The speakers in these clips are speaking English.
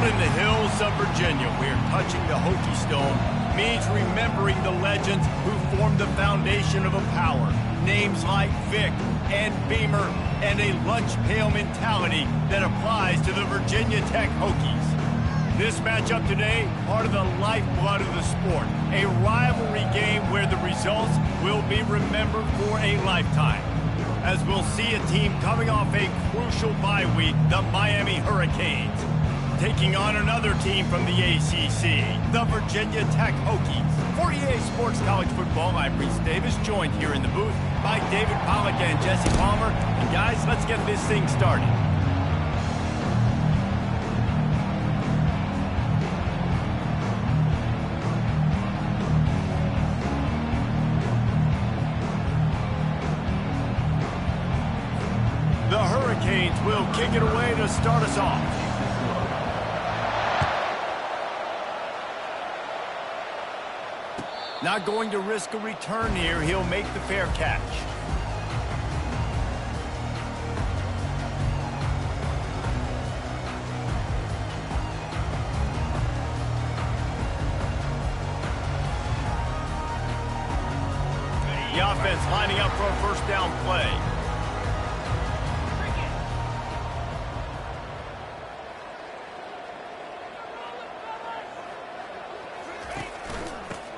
Out in the hills of Virginia, we're touching the Hokie Stone, means remembering the legends who formed the foundation of a power. Names like Vic and Beamer, and a lunch pail mentality that applies to the Virginia Tech Hokies. This matchup today, part of the lifeblood of the sport. A rivalry game where the results will be remembered for a lifetime. As we'll see a team coming off a crucial bye week, the Miami Hurricanes, taking on another team from the ACC, the Virginia Tech Hokies. For EA Sports College Football, I'm Reese Davis, joined here in the booth by David Pollack and Jesse Palmer. And guys, let's get this thing started. The Hurricanes will kick it away to start us off. Not going to risk a return here. He'll make the fair catch. The offense lining up for a first down play.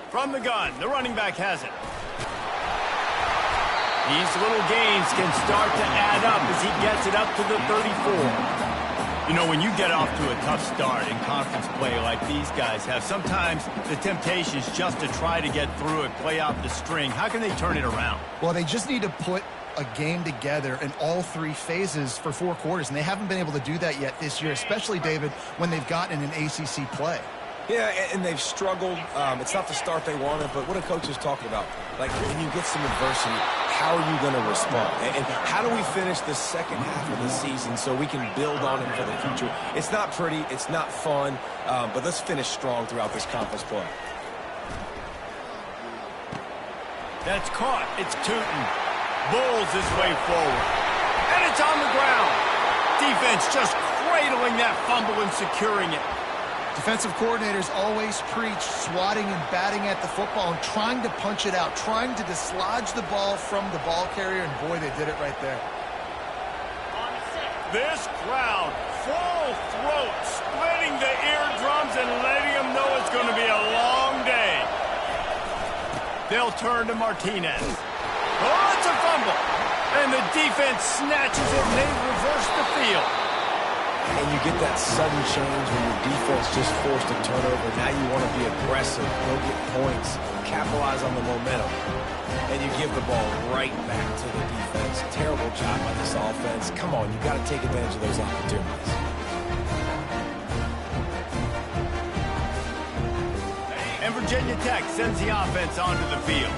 From the gun, the running back has it. These little gains can start to add up as he gets it up to the 34. You know, when you get off to a tough start in conference play like these guys have, sometimes the temptation is just to try to get through it, play out the string. How can they turn it around? Well, they just need to put a game together in all three phases for 4 quarters, and they haven't been able to do that yet this year, especially, David, when they've gotten an ACC play. Yeah, and they've struggled. It's not the start they wanted, but what a coach is talking about. Like, when you get some adversity, how are you going to respond? And how do we finish the second half of the season so we can build on it for the future? It's not pretty. It's not fun. But let's finish strong throughout this conference play. That's caught. It's Tootin. Bulls his way forward. And it's on the ground. Defense just cradling that fumble and securing it. Defensive coordinators always preach swatting and batting at the football and trying to punch it out, trying to dislodge the ball from the ball carrier, and boy, they did it right there. This crowd, full throat, splitting the eardrums and letting them know it's going to be a long day. They'll turn to Martinez. Oh, it's a fumble. And the defense snatches it and they reverse the field. And you get that sudden change when your defense just forced a turnover. Now you want to be aggressive, go get points, capitalize on the momentum. And you give the ball right back to the defense. Terrible job by this offense. Come on, you got to take advantage of those opportunities. And Virginia Tech sends the offense onto the field.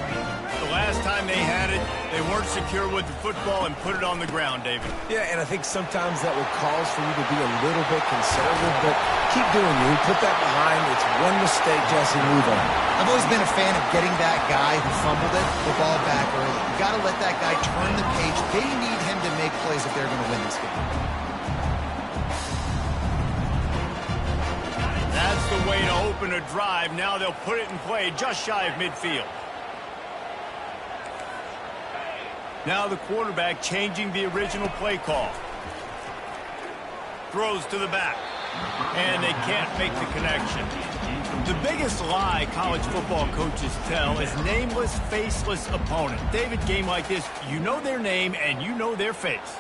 The last time they had it, they weren't secure with the football and put it on the ground, David. Yeah, and I think sometimes that will cause for you to be a little bit conservative, but keep doing you. Put that behind. It's one mistake, Jesse, move on. I've always been a fan of getting that guy who fumbled it, the ball back early. You got to let that guy turn the page. They need him to make plays if they're going to win this game. That's the way to open a drive. Now they'll put it in play just shy of midfield. Now the quarterback changing the original play call. Throws to the back. And they can't make the connection. The biggest lie college football coaches tell is nameless, faceless opponent. David, game like this, you know their name and you know their face.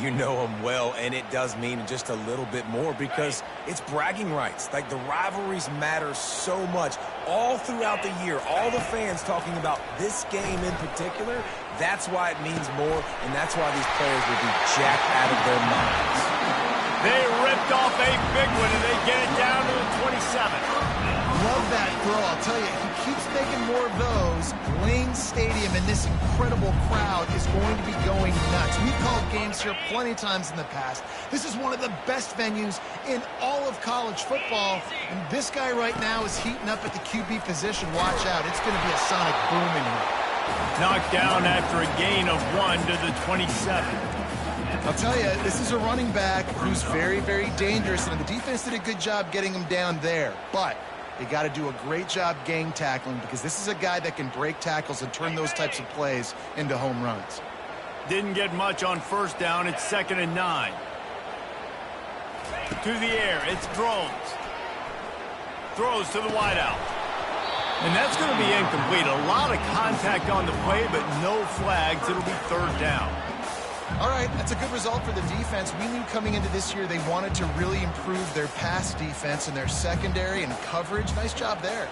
You know them well, and it does mean just a little bit more because it's bragging rights. Like, the rivalries matter so much all throughout the year. All the fans talking about this game in particular, that's why it means more, and that's why these players will be jacked out of their minds. They ripped off a big one, and they get it down to the 27. Love that throw. I'll tell you, he keeps making more of those. Lane Stadium and this incredible crowd is going to be going nuts. We've called games here plenty of times in the past. This is one of the best venues in all of college football, and this guy right now is heating up at the QB position. Watch out. It's going to be a sonic boom in here. Knocked down after a gain of 1 to the 27. I'll tell you, this is a running back who's very, very dangerous, and the defense did a good job getting him down there. But they got to do a great job gang tackling, because this is a guy that can break tackles and turn those types of plays into home runs. Didn't get much on first down. It's 2nd and 9. To the air, it's Drones. Throws to the wideout. And that's going to be incomplete. A lot of contact on the play, but no flags. It'll be 3rd down. All right, that's a good result for the defense. We knew coming into this year they wanted to really improve their pass defense and their secondary and coverage. Nice job there.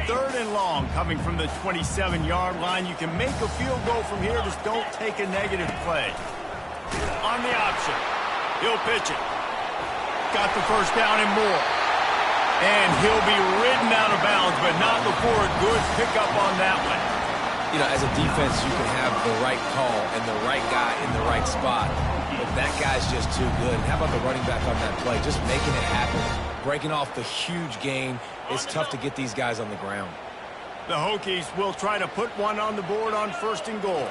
3rd and long coming from the 27-yard line. You can make a field goal from here. Just don't take a negative play. On the option. He'll pitch it. Got the 1st down and more. And he'll be ridden out of bounds, but not before a good pickup on that one. You know, as a defense, you can have the right call and the right guy in the right spot, but that guy's just too good. And how about the running back on that play? Just making it happen, breaking off the huge gain. It's tough to get these guys on the ground. The Hokies will try to put one on the board on 1st and goal.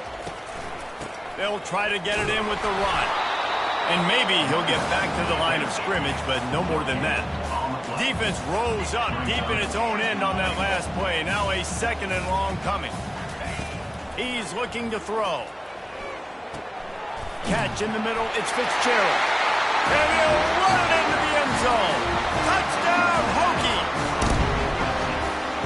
They'll try to get it in with the run. And maybe he'll get back to the line of scrimmage, but no more than that. Defense rolls up deep in its own end on that last play. Now a 2nd and long coming. He's looking to throw. Catch in the middle. It's Fitzgerald. And he'll run it into the end zone. Touchdown, Hokies!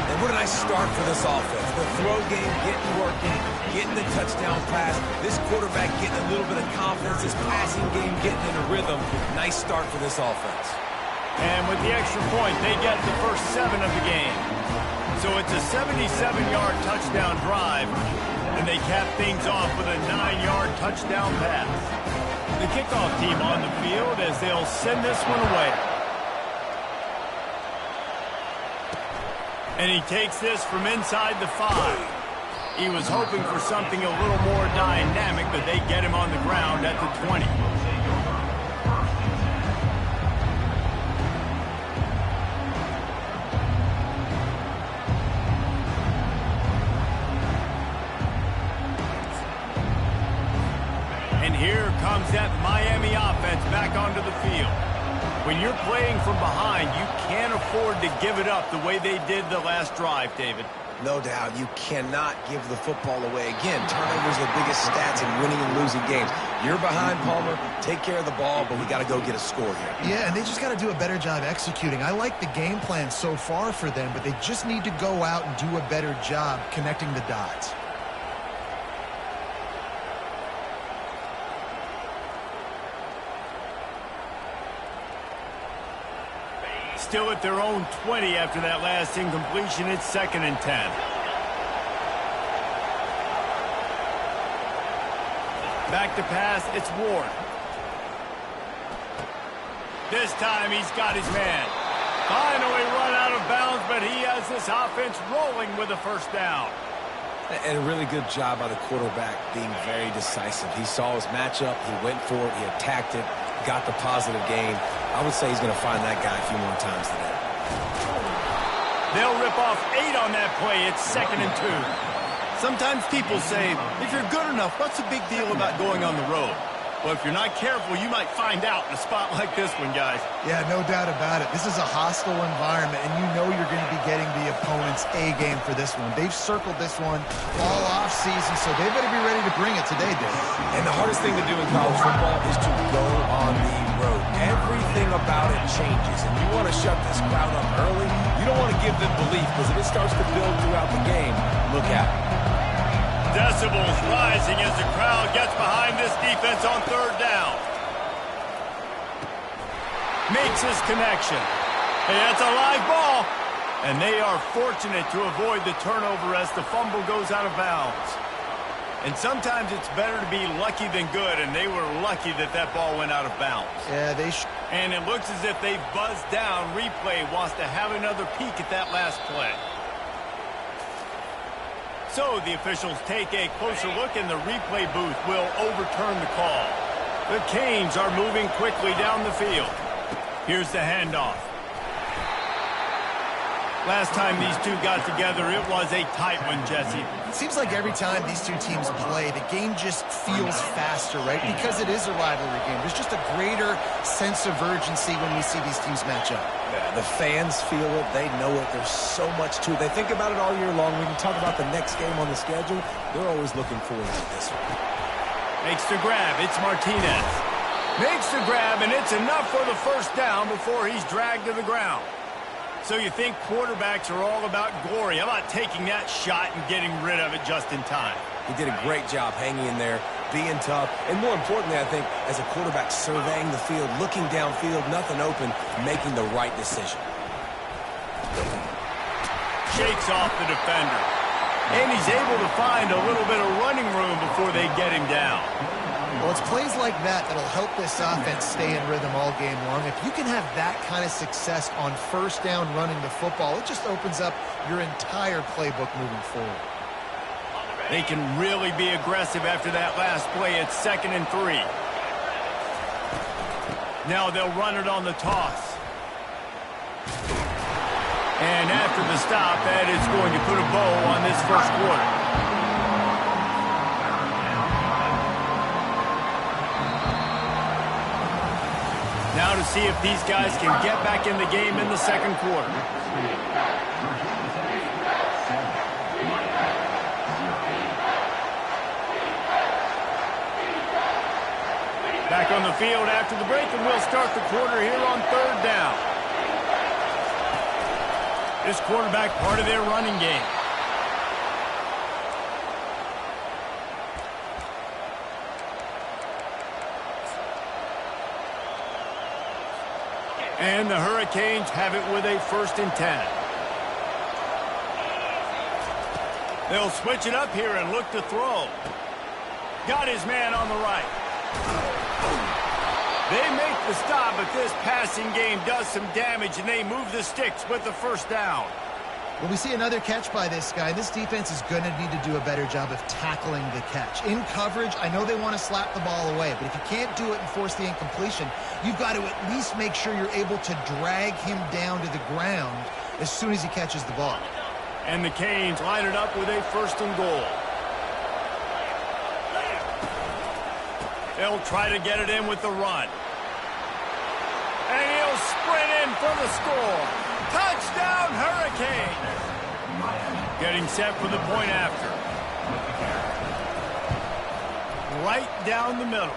And what a nice start for this offense. The throw game getting working, getting the touchdown pass. This quarterback getting a little bit of confidence. This passing game getting in a rhythm. Nice start for this offense. And with the extra point, they get the first 7 of the game. So it's a 77-yard touchdown drive. And they cap things off with a 9-yard touchdown pass. The kickoff team on the field as they'll send this one away. And he takes this from inside the 5. He was hoping for something a little more dynamic, but they get him on the ground at the 20. Here comes that Miami offense back onto the field. When you're playing from behind, you can't afford to give it up the way they did the last drive, David. No doubt. You cannot give the football away. Again, turnovers are the biggest stats in winning and losing games. You're behind, Palmer. Take care of the ball, but we got to go get a score here. Yeah, and they just got to do a better job executing. I like the game plan so far for them, but they just need to go out and do a better job connecting the dots. Still at their own 20 after that last incompletion. It's 2nd and 10. Back to pass. It's Ward. This time he's got his man. Finally run out of bounds, but he has this offense rolling with a 1st down. And a really good job by the quarterback being very decisive. He saw his matchup. He went for it. He attacked it. Got the positive gain. I would say he's going to find that guy a few more times today. They'll rip off 8 on that play. It's 2nd and 2. Sometimes people say, if you're good enough, what's the big deal about going on the road? Well, if you're not careful, you might find out in a spot like this one, guys. Yeah, no doubt about it. This is a hostile environment, and you know you're going to be getting the opponent's A game for this one. They've circled this one all off season, so they better be ready to bring it today, Dave. And the hardest thing to do in college football is to go on the road. Everything about it changes, and you want to shut this crowd up early. You don't want to give them belief, because if it starts to build throughout the game, look out. Decibels rising as the crowd gets behind this defense on 3rd down. Makes his connection. Hey, that's a live ball. And they are fortunate to avoid the turnover as the fumble goes out of bounds. And sometimes it's better to be lucky than good, and they were lucky that that ball went out of bounds. Yeah, and it looks as if they've buzzed down. Replay wants to have another peek at that last play. So the officials take a closer look, and the replay booth will overturn the call. The Canes are moving quickly down the field. Here's the handoff. Last time these two got together, it was a tight one, Jesse. It seems like every time these two teams play, the game just feels faster, right? Because it is a rivalry game. There's just a greater sense of urgency when we see these teams match up. Yeah, the fans feel it. They know it. There's so much to it. They think about it all year long. We can talk about the next game on the schedule. They're always looking forward to this one. Makes the grab. It's Martinez. Makes the grab, and it's enough for the first down before he's dragged to the ground. So you think quarterbacks are all about glory. How about taking that shot and getting rid of it just in time? He did a great job hanging in there, being tough, and more importantly, I think, as a quarterback surveying the field, looking downfield, nothing open, making the right decision. Shakes off the defender. And he's able to find a little bit of running room before they get him down. Well, it's plays like that that'll help this offense stay in rhythm all game long. If you can have that kind of success on first down running the football, it just opens up your entire playbook moving forward. They can really be aggressive after that last play. It's 2nd and 3. Now they'll run it on the toss. And after the stop, that is going to put a bow on this first quarter. Now to see if these guys can get back in the game in the second quarter. Back on the field after the break, and we'll start the quarter here on 3rd down. This quarterback part of their running game. And the Hurricanes have it with a 1st and 10. They'll switch it up here and look to throw. Got his man on the right. They make the stop, but this passing game does some damage, and they move the sticks with the first down. When we see another catch by this guy, this defense is going to need to do a better job of tackling the catch. In coverage, I know they want to slap the ball away, but if you can't do it and force the incompletion, you've got to at least make sure you're able to drag him down to the ground as soon as he catches the ball. And the Canes line it up with a 1st and goal. They'll try to get it in with the run. And he'll sprint in for the score. Touchdown, Hurricane! Getting set for the point after. Right down the middle.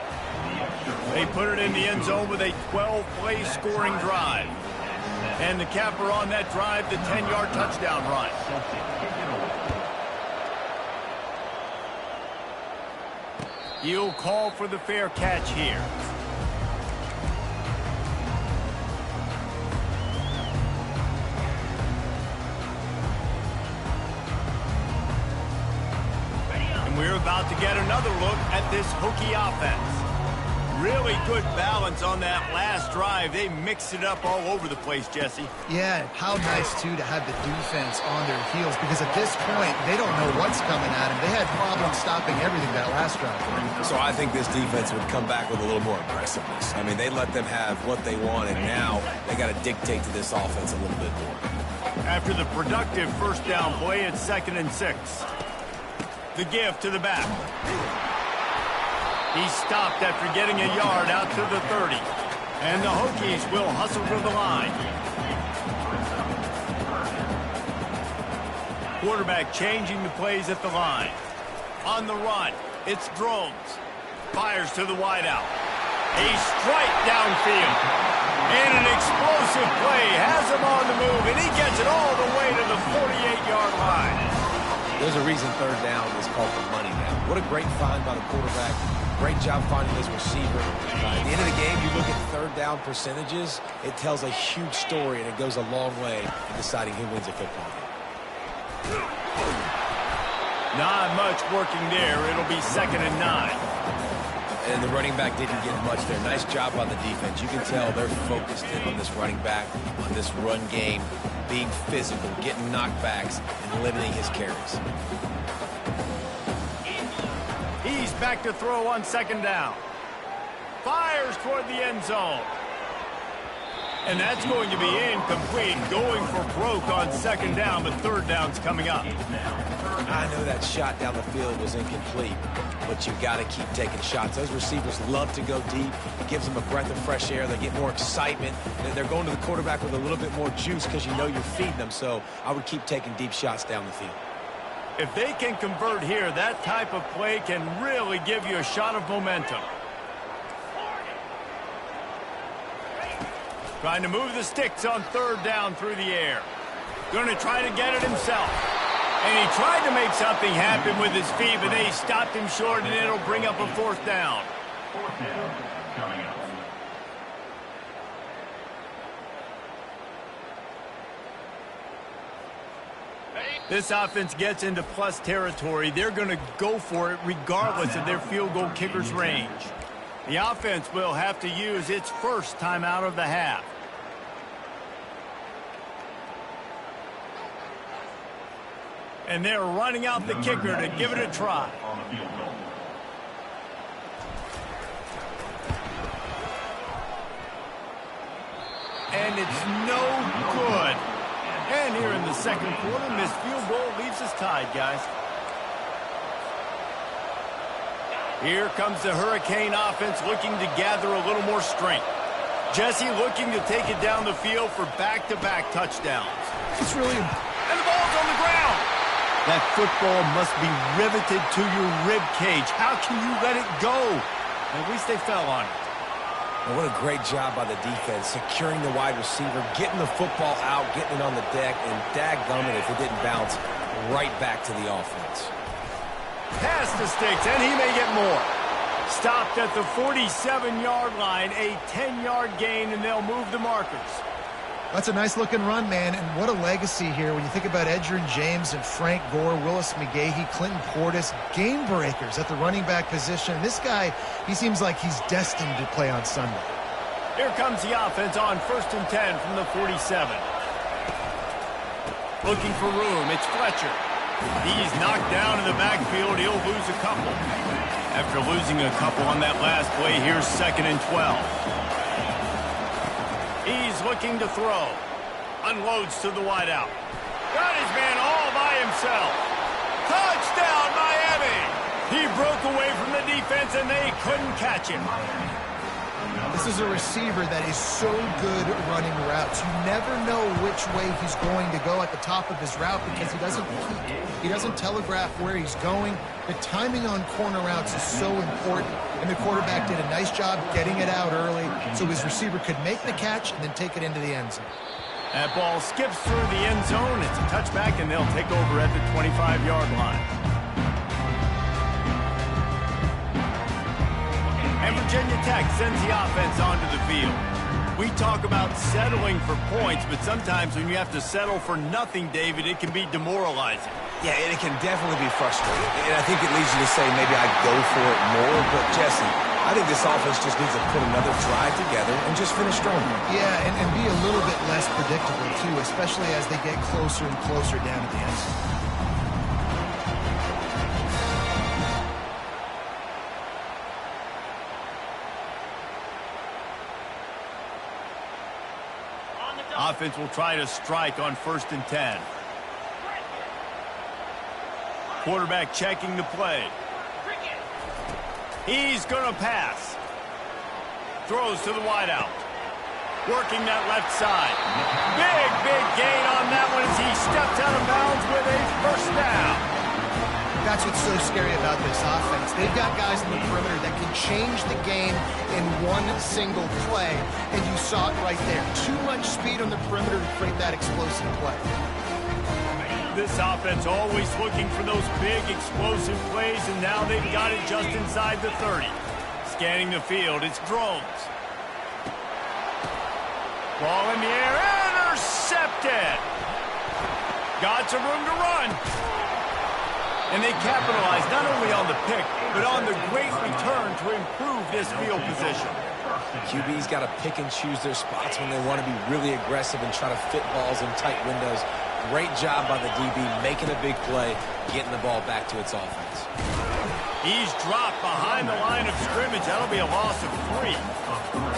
They put it in the end zone with a 12-play scoring drive. And the capper on that drive, the 10-yard touchdown run. He'll call for the fair catch here. And we're about to get another look at this Hokie offense. Really good balance on that last drive. They mixed it up all over the place, Jesse. Yeah, how nice, too, to have the defense on their heels, because at this point, they don't know what's coming at them. They had problems stopping everything that last drive. So I think this defense would come back with a little more aggressiveness. I mean, they let them have what they want, and now they got to dictate to this offense a little bit more. After the productive first down play, it's 2nd and 6. The give to the back. He stopped after getting a yard out to the 30. And the Hokies will hustle to the line. Quarterback changing the plays at the line. On the run, it's Drones. Fires to the wideout. A strike downfield. And an explosive play has him on the move, and he gets it all the way to the 48-yard line. There's a reason 3rd down is called the money down. What a great find by the quarterback. Great job finding this receiver. At the end of the game, you look at 3rd down percentages, it tells a huge story, and it goes a long way in deciding who wins a football game. Not much working there. It'll be 2nd and 9. And the running back didn't get much there. Nice job on the defense. You can tell they're focused in on this running back, on this run game, being physical, getting knockbacks, and limiting his carries. He's back to throw on 2nd down. Fires toward the end zone. And that's going to be incomplete, going for broke on second down, but third down's coming up. I know that shot down the field was incomplete, but you've got to keep taking shots. Those receivers love to go deep. It gives them a breath of fresh air. They get more excitement. They're going to the quarterback with a little bit more juice because you know you're feeding them. So I would keep taking deep shots down the field. If they can convert here, that type of play can really give you a shot of momentum. Trying to move the sticks on third down through the air. Going to try to get it himself. And he tried to make something happen with his feet, but they stopped him short, and it'll bring up a fourth down. Fourth down coming up. This offense gets into plus territory. They're going to go for it regardless of their field goal kicker's range. The offense will have to use its first timeout of the half. And they're running out the kicker to give it a try. And it's no good. And here in the second quarter, missed field goal leaves us tied, guys. Here comes the Hurricane offense looking to gather a little more strength. Jesse looking to take it down the field for back-to-back touchdowns. It's really... And the ball's on the ground. That football must be riveted to your rib cage. How can you let it go? At least they fell on it. And what a great job by the defense, securing the wide receiver, getting the football out, getting it on the deck, and dadgummit if it didn't bounce right back to the offense. Past the sticks, and he may get more. Stopped at the 47-yard line, a 10-yard gain, and they'll move the markers. That's a nice-looking run, man, and what a legacy here. When you think about Edgerrin James and Frank Gore, Willis McGahee, Clinton Portis, game breakers at the running back position. This guy, he seems like he's destined to play on Sunday. Here comes the offense on 1st and 10 from the 47. Looking for room, it's Fletcher. He's knocked down in the backfield. He'll lose a couple. After losing a couple on that last play, here's 2nd and 12. He's looking to throw. Unloads to the wideout. Got his man all by himself. Touchdown, Miami! He broke away from the defense, and they couldn't catch him. This is a receiver that is so good at running routes. You never know which way he's going to go at the top of his route because he doesn't peek. He doesn't telegraph where he's going. The timing on corner routes is so important, and the quarterback did a nice job getting it out early so his receiver could make the catch and then take it into the end zone. That ball skips through the end zone. It's a touchback, and they'll take over at the 25-yard line. And Virginia Tech sends the offense onto the field. We talk about settling for points, but sometimes when you have to settle for nothing, David, it can be demoralizing. Yeah, and it can definitely be frustrating. And I think it leads you to say maybe I'd go for it more. But, Jesse, I think this offense just needs to put another drive together and just finish strong. Yeah, and be a little bit less predictable, too, especially as they get closer and closer down to the end zone. Offense will try to strike on 1st and 10. Quarterback checking the play. He's going to pass. Throws to the wideout. Working that left side. Big gain on that one as he steps out of bounds with a first down. That's what's so scary about this offense. They've got guys in the perimeter that can change the game in one single play, and you saw it right there. Too much speed on the perimeter to create that explosive play. This offense always looking for those big explosive plays, and now they've got it just inside the 30. Scanning the field, it's drones. Ball in the air, intercepted. Got some room to run. And they capitalize not only on the pick, but on the great return to improve this field position. QB's got to pick and choose their spots when they want to be really aggressive and try to fit balls in tight windows. Great job by the DB making a big play, getting the ball back to its offense. He's dropped behind the line of scrimmage. That'll be a loss of 3.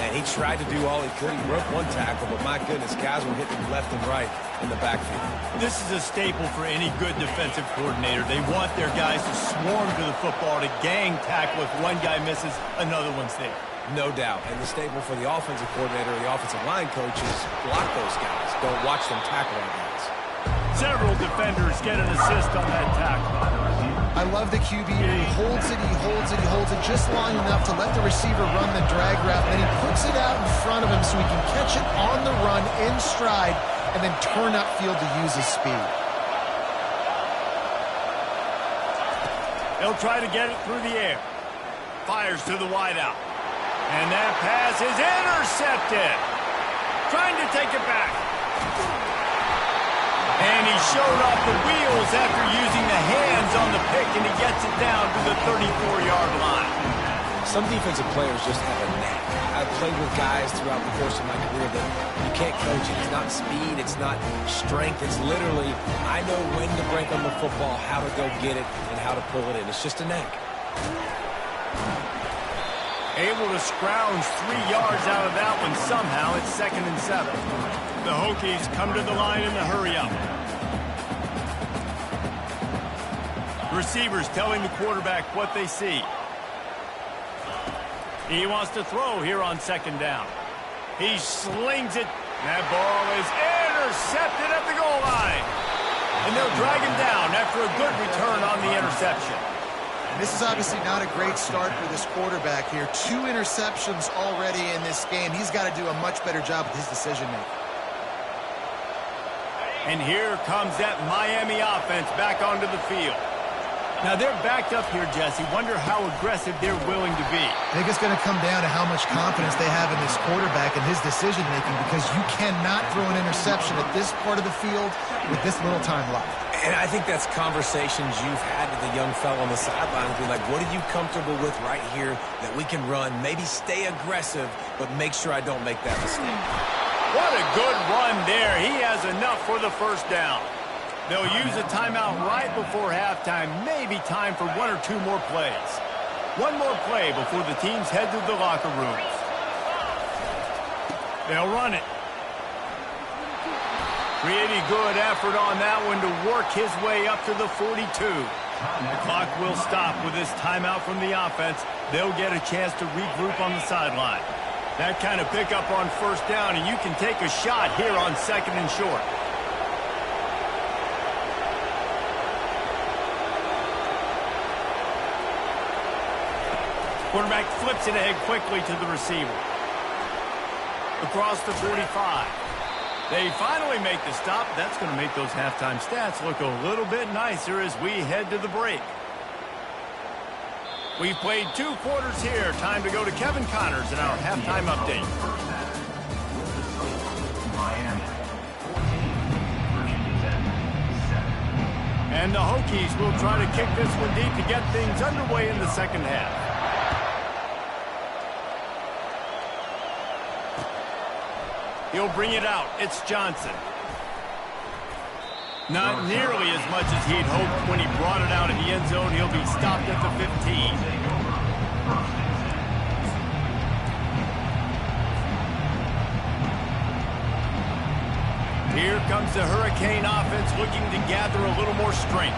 And he tried to do all he could. He broke one tackle, but my goodness, guys were hitting him left and right in the backfield. This is a staple for any good defensive coordinator. They want their guys to swarm to the football, to gang tackle. If one guy misses, another one's there. No doubt. And the staple for the offensive coordinator or the offensive line coach is block those guys. Don't watch them tackle our guys. Several defenders get an assist on that tackle. I love the QB. He holds it, he holds it, he holds it just long enough to let the receiver run the drag route. Then he puts it out in front of him so he can catch it on the run in stride and then turn upfield to use his speed. He'll try to get it through the air. Fires to the wideout. And that pass is intercepted. Trying to take it back. And he showed off the wheels after using the hands on the pick, and he gets it down to the 34-yard line. Some defensive players just have a knack. I've played with guys throughout the course of my career that you can't coach it. It's not speed, it's not strength. It's literally, I know when to break on the football, how to go get it, and how to pull it in. It's just a knack. Able to scrounge 3 yards out of that one somehow. It's 2nd and 7. The Hokies come to the line in the hurry-up. Receivers telling the quarterback what they see. He wants to throw here on 2nd down. He slings it. That ball is intercepted at the goal line. And they'll drag him down after a good return on the interception. This is obviously not a great start for this quarterback here. 2 interceptions already in this game. He's got to do a much better job with his decision-making. And here comes that Miami offense back onto the field. Now, they're backed up here, Jesse. Wonder how aggressive they're willing to be. I think it's going to come down to how much confidence they have in this quarterback and his decision-making, because you cannot throw an interception at this part of the field with this little time left. And I think that's conversations you've had with the young fellow on the sideline. Be like, what are you comfortable with right here that we can run? Maybe stay aggressive, but make sure I don't make that mistake. What a good run there. He has enough for the first down. They'll use a timeout right before halftime. Maybe time for 1 or 2 more plays. One more play before the teams head to the locker rooms. They'll run it. Pretty good effort on that one to work his way up to the 42. The clock will stop with this timeout from the offense. They'll get a chance to regroup on the sideline. That kind of pickup on first down, and you can take a shot here on 2nd and short. Quarterback flips it ahead quickly to the receiver. Across the 45. They finally make the stop. That's going to make those halftime stats look a little bit nicer as we head to the break. We've played 2 quarters here. Time to go to Kevin Connors in our halftime update. Miami, 14, Virginia 7. And the Hokies will try to kick this one deep to get things underway in the second half. He'll bring it out. It's Johnson. Not nearly as much as he'd hoped when he brought it out in the end zone. He'll be stopped at the 15. Here comes the Hurricane offense looking to gather a little more strength.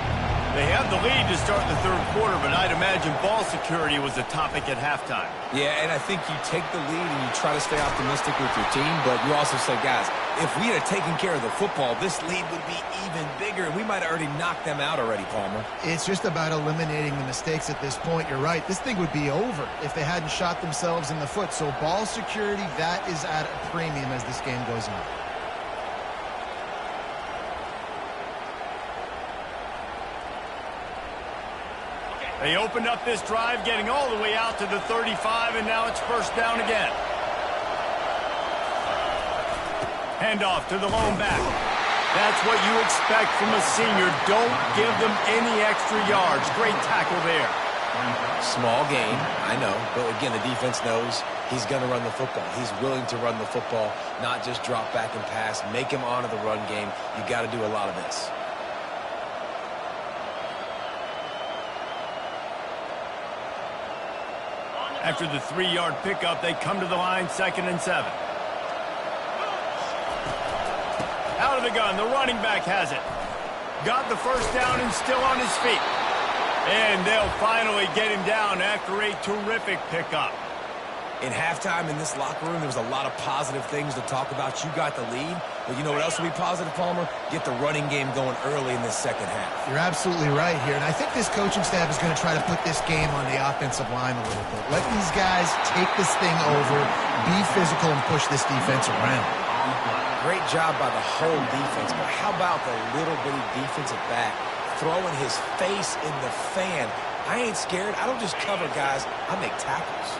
They have the lead to start the third quarter, but I'd imagine ball security was a topic at halftime. Yeah, and I think you take the lead and you try to stay optimistic with your team, but you also say, guys, if we had taken care of the football, this lead would be even bigger, and we might have already knocked them out already, Palmer. It's just about eliminating the mistakes at this point. You're right. This thing would be over if they hadn't shot themselves in the foot. So ball security, that is at a premium as this game goes on. They opened up this drive, getting all the way out to the 35, and now it's first down again. Handoff to the lone back. That's what you expect from a senior. Don't give them any extra yards. Great tackle there. Small gain, I know, but again, the defense knows he's going to run the football. He's willing to run the football, not just drop back and pass, make him honor the run game. You got to do a lot of this. After the 3-yard pickup, they come to the line, 2nd and 7. Out of the gun, the running back has it. Got the first down and still on his feet. And they'll finally get him down after a terrific pickup. In halftime in this locker room, there was a lot of positive things to talk about. You got the lead, but you know what else will be positive, Palmer? Get the running game going early in this second half. You're absolutely right here, and I think this coaching staff is going to try to put this game on the offensive line a little bit. Let these guys take this thing over, be physical, and push this defense around. Great job by the whole defense, but how about the little bitty defensive back throwing his face in the fan? I ain't scared. I don't just cover guys. I make tackles.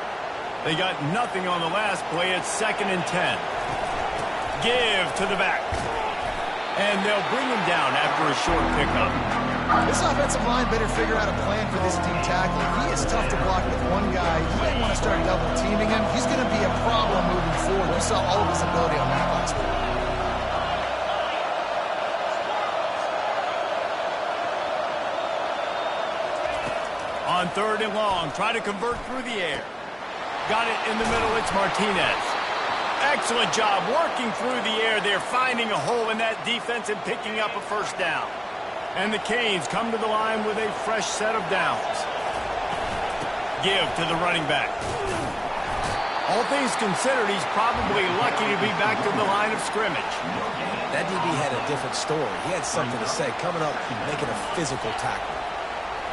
They got nothing on the last play. It's 2nd and 10. Give to the back. And they'll bring him down after a short pickup. This offensive line better figure out a plan for this team tackle. If he is tough to block with one guy, you might want to start double teaming him. He's going to be a problem moving forward. We saw all of his ability on that last play. On 3rd and long, try to convert through the air. Got it in the middle, it's Martinez. Excellent job working through the air. They're finding a hole in that defense and picking up a first down. And the Canes come to the line with a fresh set of downs. Give to the running back. All things considered, he's probably lucky to be back to the line of scrimmage. That DB had a different story. He had something to say, coming up, making a physical tackle.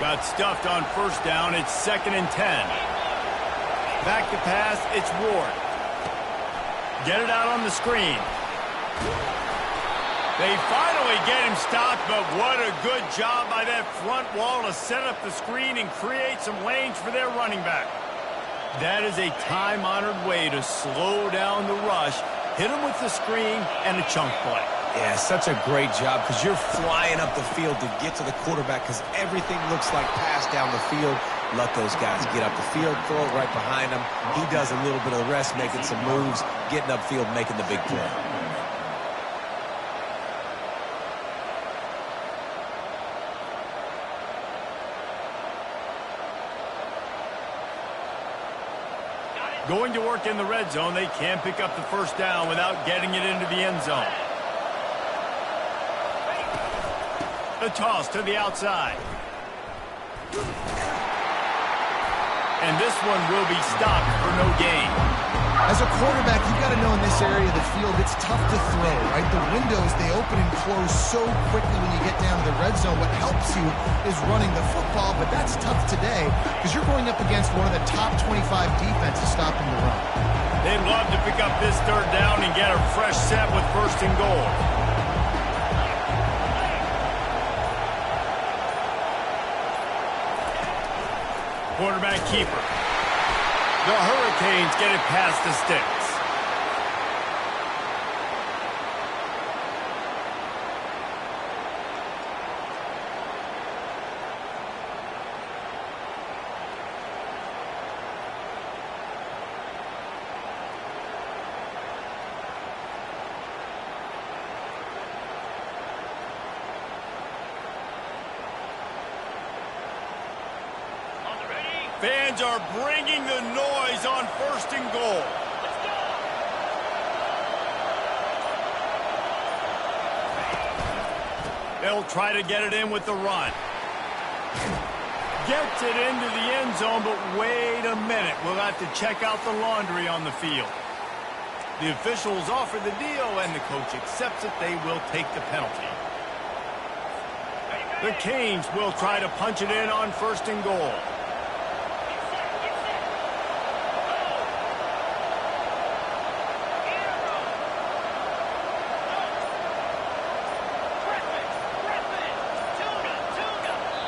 Got stuffed on first down, it's 2nd and 10. Back to pass, it's Ward. Get it out on the screen. They finally get him stopped, but what a good job by that front wall to set up the screen and create some lanes for their running back. That is a time-honored way to slow down the rush, hit him with the screen, and a chunk play. Yeah, such a great job because you're flying up the field to get to the quarterback because everything looks like pass down the field. Let those guys get up the field, throw it right behind him. He does a little bit of the rest, making some moves, getting upfield, making the big play. Going to work in the red zone, they can't pick up the first down without getting it into the end zone. The toss to the outside. And this one will be stopped for no gain. As a quarterback, you've got to know in this area of the field, it's tough to throw, right? The windows, they open and close so quickly when you get down to the red zone. What helps you is running the football, but that's tough today because you're going up against one of the top 25 defenses stopping the run. They'd love to pick up this 3rd down and get a fresh set with 1st and goal. Quarterback keeper. The Hurricanes get it past the sticks. Fans are bringing the noise on 1st and goal. They'll try to get it in with the run. Gets it into the end zone, but wait a minute. We'll have to check out the laundry on the field. The officials offer the deal, and the coach accepts it. They will take the penalty. The Canes will try to punch it in on 1st and goal.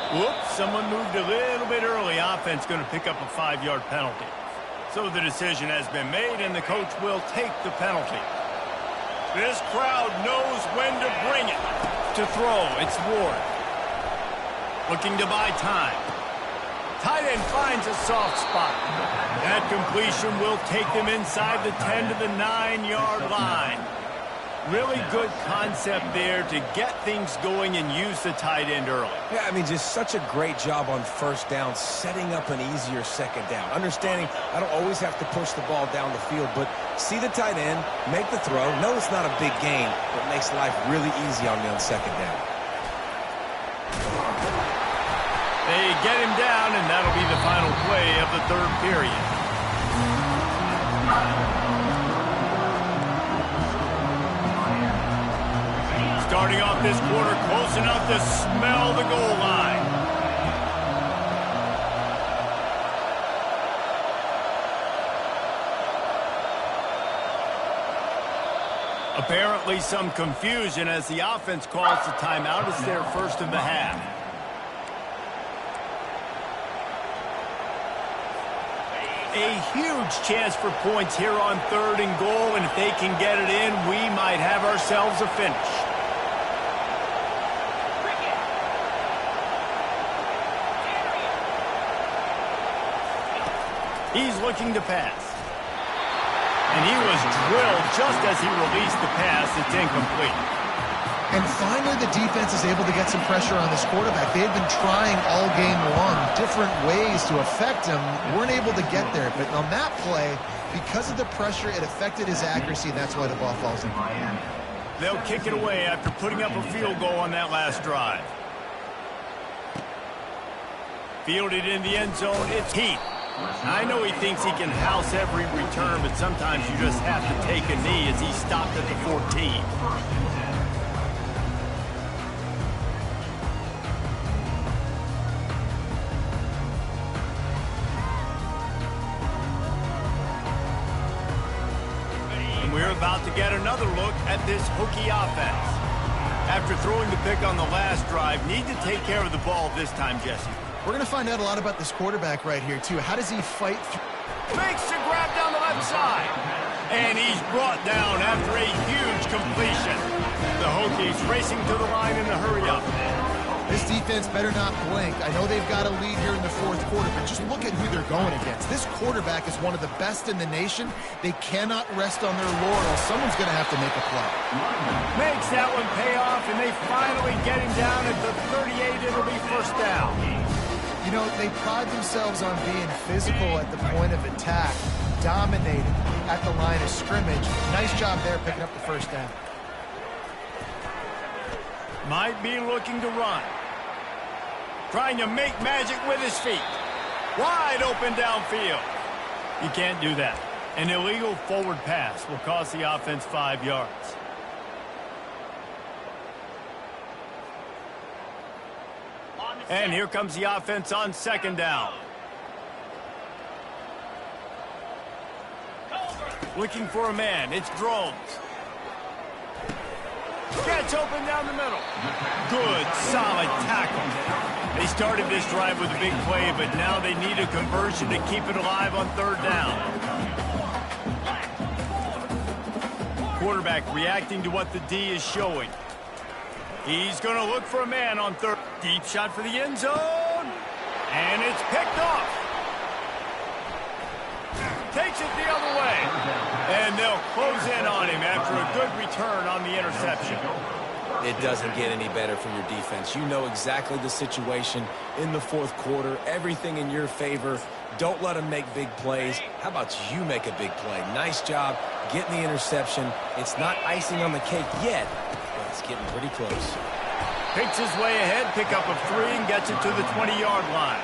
Whoops, someone moved a little bit early. Offense going to pick up a 5-yard penalty. So the decision has been made, and the coach will take the penalty. This crowd knows when to bring it. To throw, it's Ward. Looking to buy time. Tight end finds a soft spot. That completion will take them inside the 10 to the 9-yard line. Really good concept there to get things going and use the tight end early. Yeah, I mean, just such a great job on first down, setting up an easier second down. Understanding I don't always have to push the ball down the field, but see the tight end, make the throw. No, it's not a big gain, but makes life really easy on me on second down. They get him down, and that'll be the final play of the third period. Starting off this quarter close enough to smell the goal line. Apparently some confusion as the offense calls the timeout. It's their first of the half. A huge chance for points here on third and goal, and if they can get it in, we might have ourselves a finish. He's looking to pass. And he was drilled just as he released the pass. It's incomplete. And finally, the defense is able to get some pressure on this quarterback. They had been trying all game long, different ways to affect him. Weren't able to get there. But on that play, because of the pressure, it affected his accuracy, and that's why the ball falls in. They'll kick it away after putting up a field goal on that last drive. Fielded in the end zone, it's Heath. I know he thinks he can house every return, but sometimes you just have to take a knee as he stopped at the 14. And we're about to get another look at this Hokie offense. After throwing the pick on the last drive, need to take care of the ball this time, Jesse. We're going to find out a lot about this quarterback right here, too. How does he fight through? Makes the grab down the left side. And he's brought down after a huge completion. The Hokies racing to the line in a hurry-up. This defense better not blink. I know they've got a lead here in the fourth quarter, but just look at who they're going against. This quarterback is one of the best in the nation. They cannot rest on their laurels. Someone's going to have to make a play. Makes that one pay off, and they finally get him down at the 38. It'll be first down. You know, they pride themselves on being physical at the point of attack, dominating at the line of scrimmage. Nice job there picking up the first down. Might be looking to run. Trying to make magic with his feet. Wide open downfield. You can't do that. An illegal forward pass will cost the offense 5 yards. And here comes the offense on second down. Looking for a man. It's Drones. Gets open down the middle. Good, solid tackle. They started this drive with a big play, but now they need a conversion to keep it alive on third down. Quarterback reacting to what the D is showing. He's going to look for a man on third. Deep shot for the end zone. And it's picked off. Takes it the other way. And they'll close in on him after a good return on the interception. It doesn't get any better for your defense. You know exactly the situation in the fourth quarter. Everything in your favor. Don't let them make big plays. How about you make a big play? Nice job getting the interception. It's not icing on the cake yet, but it's getting pretty close. Picks his way ahead, pick up a 3, and gets it to the 20-yard line.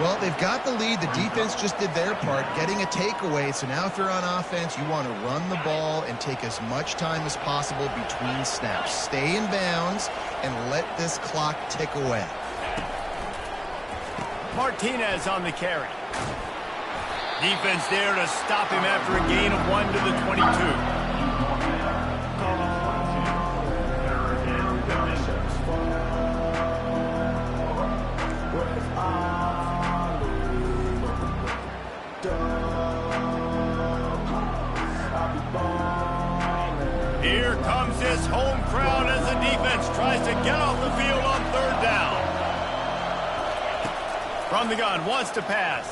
Well, they've got the lead. The defense just did their part, getting a takeaway. So now if you're on offense, you want to run the ball and take as much time as possible between snaps. Stay in bounds and let this clock tick away. Martinez on the carry. Defense there to stop him after a gain of 1 to the 22. Here comes this home crowd as the defense tries to get off the field on third down. From the gun, wants to pass.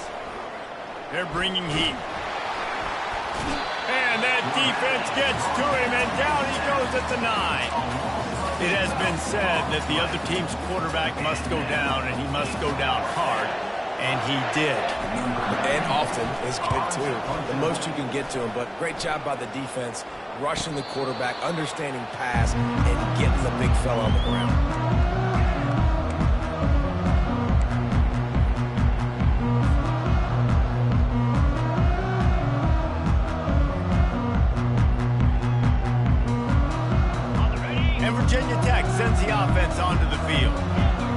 They're bringing heat. And that Defense gets to him, and down he goes at the 9. It has been said that the other team's quarterback must go down, and he must go down hard, and he did. And often is good, too. The most you can get to him, but great job by the defense, rushing the quarterback, understanding pass, and getting the big fella on the ground. Virginia Tech sends the offense onto the field.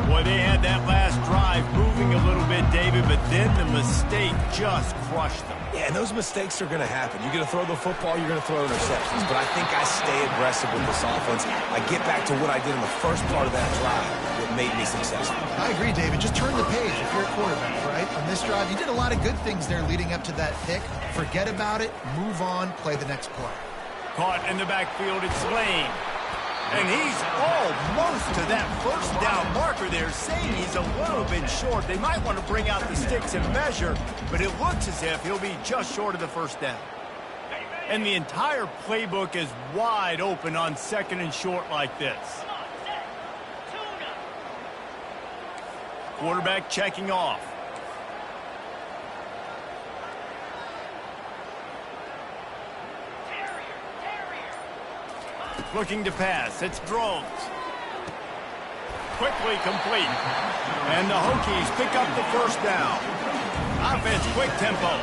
Boy, they had that last drive moving a little bit, David, but then the mistake just crushed them. Yeah, and those mistakes are going to happen. You're going to throw the football, you're going to throw interceptions, but I think I stay aggressive with this offense. I get back to what I did in the first part of that drive that made me successful. I agree, David. Just turn the page if you're a quarterback, right? On this drive, you did a lot of good things there leading up to that pick. Forget about it, move on, play the next play. Caught in the backfield, it's Lane. And he's almost to that first down marker there, saying he's a little bit short. They might want to bring out the sticks and measure, but it looks as if he'll be just short of the first down. And the entire playbook is wide open on 2nd and short like this. Quarterback checking off. Looking to pass. It's Drones. Quickly complete. And the Hokies pick up the first down. Offense, quick tempo.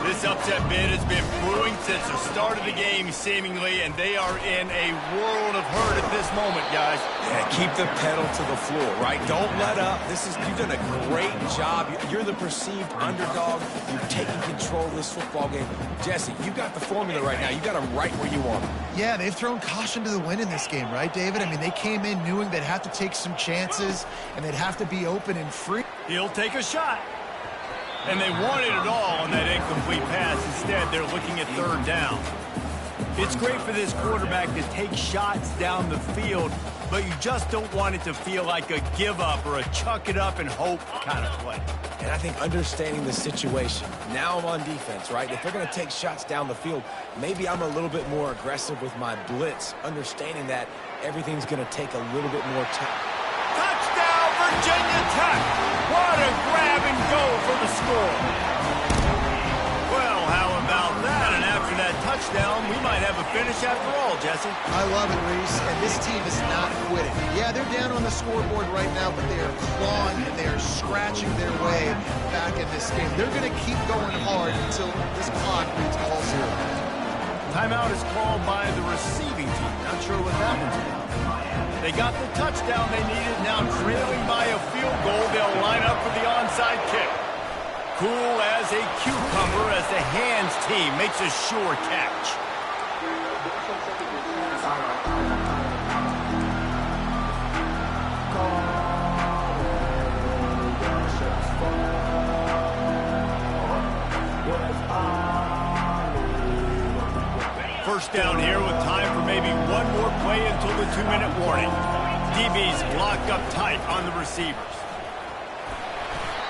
This upset bid has been brewing since the start of the game, seemingly, and they are in a world of hurt at this moment, guys. Yeah, keep the pedal to the floor, right? Don't let up. You've done a great job. You're the perceived underdog. You've taken control of this football game. Jesse, you got the formula right now. You got them right where you want them. Yeah, they've thrown caution to the wind in this game, right, David? I mean, they came in knowing they'd have to take some chances, and they'd have to be open and free. He'll take a shot. And they wanted it all on that incomplete pass. Instead, they're looking at 3rd down. It's great for this quarterback to take shots down the field, but you just don't want it to feel like a give-up or a chuck-it-up and hope kind of play. And I think understanding the situation, now I'm on defense, right? If they're going to take shots down the field, maybe I'm a little bit more aggressive with my blitz, understanding that everything's going to take a little bit more time. Touchdown, Virginia Tech! What a grab and go for the score. Well, how about that? And after that touchdown, we might have a finish after all, Jesse. I love it, Reese, and this team is not quitting. Yeah, they're down on the scoreboard right now, but they are clawing and they are scratching their way back in this game. They're going to keep going hard until this clock reads all zero. Timeout is called by the receiving team. Not sure what that one's about. They got the touchdown they needed. Now trailing by a field goal, they'll line up for the onside kick. Cool as a cucumber as the hands team makes a sure catch. First down here with time for maybe one more play until the 2-minute warning. DB's blocked up tight on the receivers.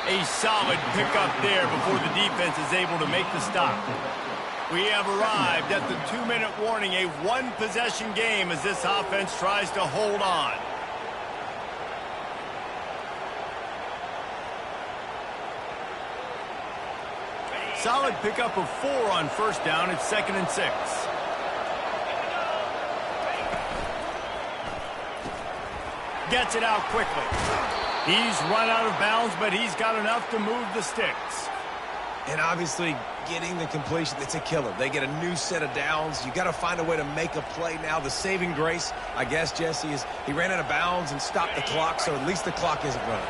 A solid pickup there before the defense is able to make the stop. We have arrived at the 2-minute warning, a one-possession game as this offense tries to hold on. Solid pickup of 4 on first down. It's 2nd and 6. Gets it out quickly. He's run out of bounds, but he's got enough to move the sticks. And obviously, getting the completion, it's a killer. They get a new set of downs. You got to find a way to make a play now. The saving grace, I guess, Jesse, is he ran out of bounds and stopped the clock, so at least the clock isn't running.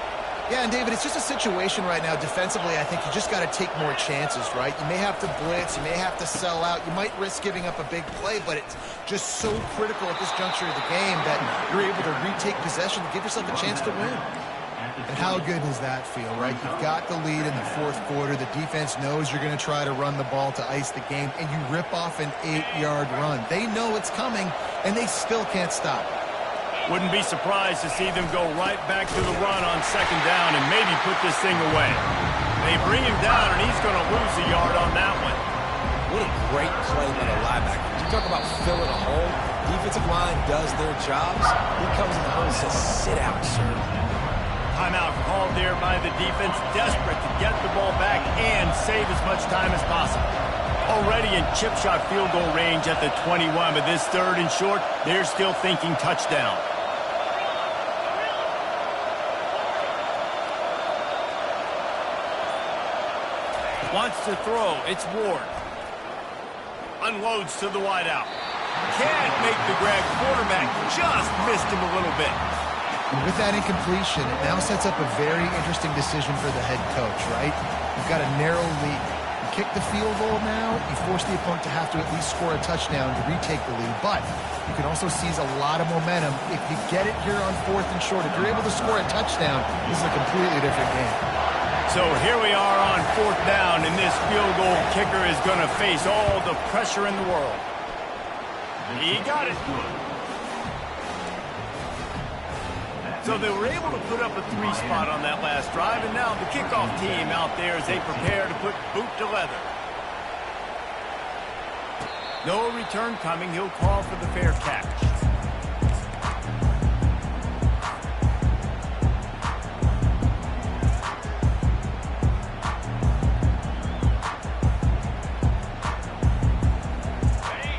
Yeah, and David, it's just a situation right now defensively. I think you just got to take more chances, right? You may have to blitz, you may have to sell out, you might risk giving up a big play, but it's just so critical at this juncture of the game that you're able to retake possession to give yourself a chance to win. And how good does that feel, right? You've got the lead in the 4th quarter. The defense knows you're going to try to run the ball to ice the game, and you rip off an 8-yard run. They know it's coming, and they still can't stop it. Wouldn't be surprised to see them go right back to the run on 2nd down and maybe put this thing away. They bring him down, and he's going to lose a yard on that one. What a great play by the linebacker. You talk about filling a hole. Defensive line does their jobs. He comes in the hole and says, sit out, sir. Timeout called there by the defense, desperate to get the ball back and save as much time as possible. Already in chip shot field goal range at the 21, but this 3rd and short, they're still thinking touchdown. Wants to throw, it's Ward. Unloads to the wideout. Can't make the grab. Quarterback just missed him a little bit. With that incompletion, it now sets up a very interesting decision for the head coach, right? You've got a narrow lead. You kick the field goal now, you force the opponent to have to at least score a touchdown to retake the lead. But you can also seize a lot of momentum if you get it here on 4th and short. If you're able to score a touchdown, this is a completely different game. So here we are on 4th down, and this field goal kicker is going to face all the pressure in the world. He got it. So they were able to put up a 3 spot on that last drive, and now the kickoff team out there as they prepare to put boot to leather. No return coming. He'll call for the fair catch.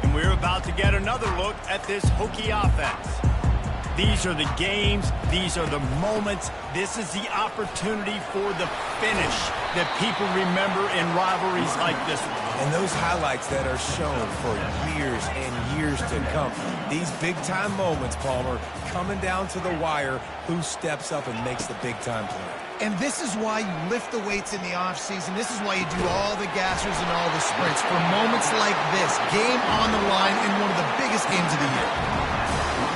And we're about to get another look at this Hokie offense. These are the games. These are the moments. This is the opportunity for the finish that people remember in rivalries like this one. And those highlights that are shown for years and years to come. These big-time moments, Palmer, coming down to the wire, who steps up and makes the big-time play. And this is why you lift the weights in the offseason. This is why you do all the gassers and all the sprints. For moments like this, game on the line in one of the biggest games of the year.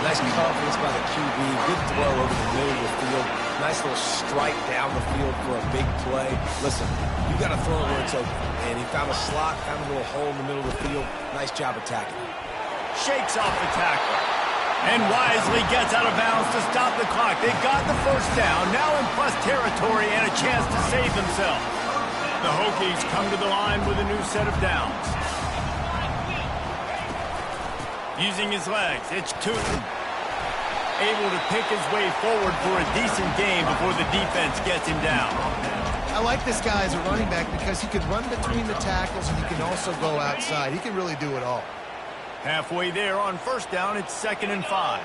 Nice confidence by the QB. Good throw over the middle of the field. Nice little strike down the field for a big play. Listen, you got to throw it where it's open. And he found a slot, found a little hole in the middle of the field. Nice job attacking. Shakes off the tackle. And wisely gets out of bounds to stop the clock. They got the 1st down. Now in plus territory and a chance to save themselves. The Hokies come to the line with a new set of downs. Using his legs, it's Tootin. Able to pick his way forward for a decent game before the defense gets him down. I like this guy as a running back because he can run between the tackles and he can also go outside. He can really do it all. Halfway there on 1st down, it's 2nd and 5.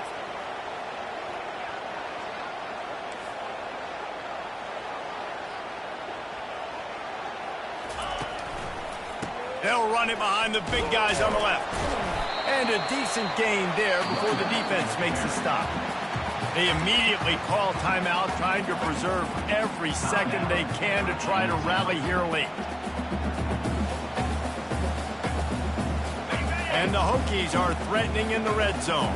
They'll run it behind the big guys on the left. And a decent gain there before the defense makes a stop. They immediately call timeout, trying to preserve every second they can to try to rally here late. And the Hokies are threatening in the red zone.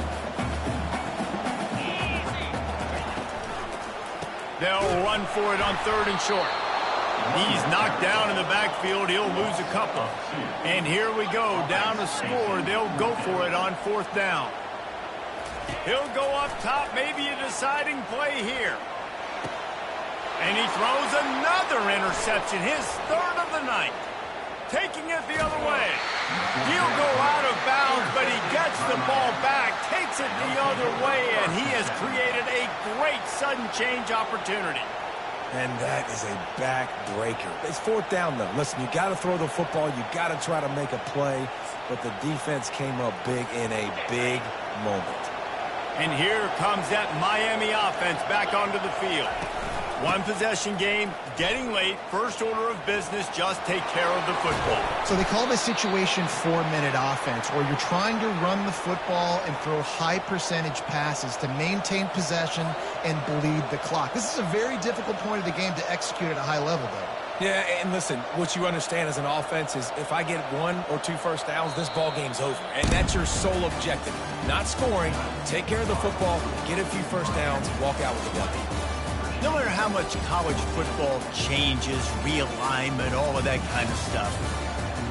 They'll run for it on 3rd and short. He's knocked down in the backfield. He'll lose a couple. And here we go, down to score. They'll go for it on 4th down. He'll go up top, maybe a deciding play here. And he throws another interception, his 3rd of the night. Taking it the other way. He'll go out of bounds, but he gets the ball back, takes it the other way, and he has created a great sudden change opportunity. And that is a back-breaker. It's 4th down, though. Listen, you got to throw the football. You got to try to make a play. But the defense came up big in a big moment. And here comes that Miami offense back onto the field. One possession game, getting late, first order of business, just take care of the football. So they call this situation 4-minute offense, where you're trying to run the football and throw high percentage passes to maintain possession and bleed the clock. This is a very difficult point of the game to execute at a high level, though. Yeah, and listen, what you understand as an offense is if I get 1 or 2 first downs, this ball game's over. And that's your sole objective. Not scoring, take care of the football, get a few first downs, walk out with the W. No matter how much college football changes, realignment, all of that kind of stuff,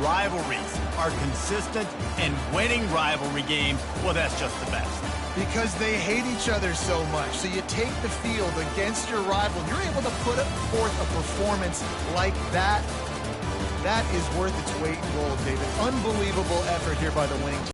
rivalries are consistent, and winning rivalry games, well, that's just the best. Because they hate each other so much. So you take the field against your rival. You're able to put forth a performance like that. That is worth its weight in gold, David. Unbelievable effort here by the winning team.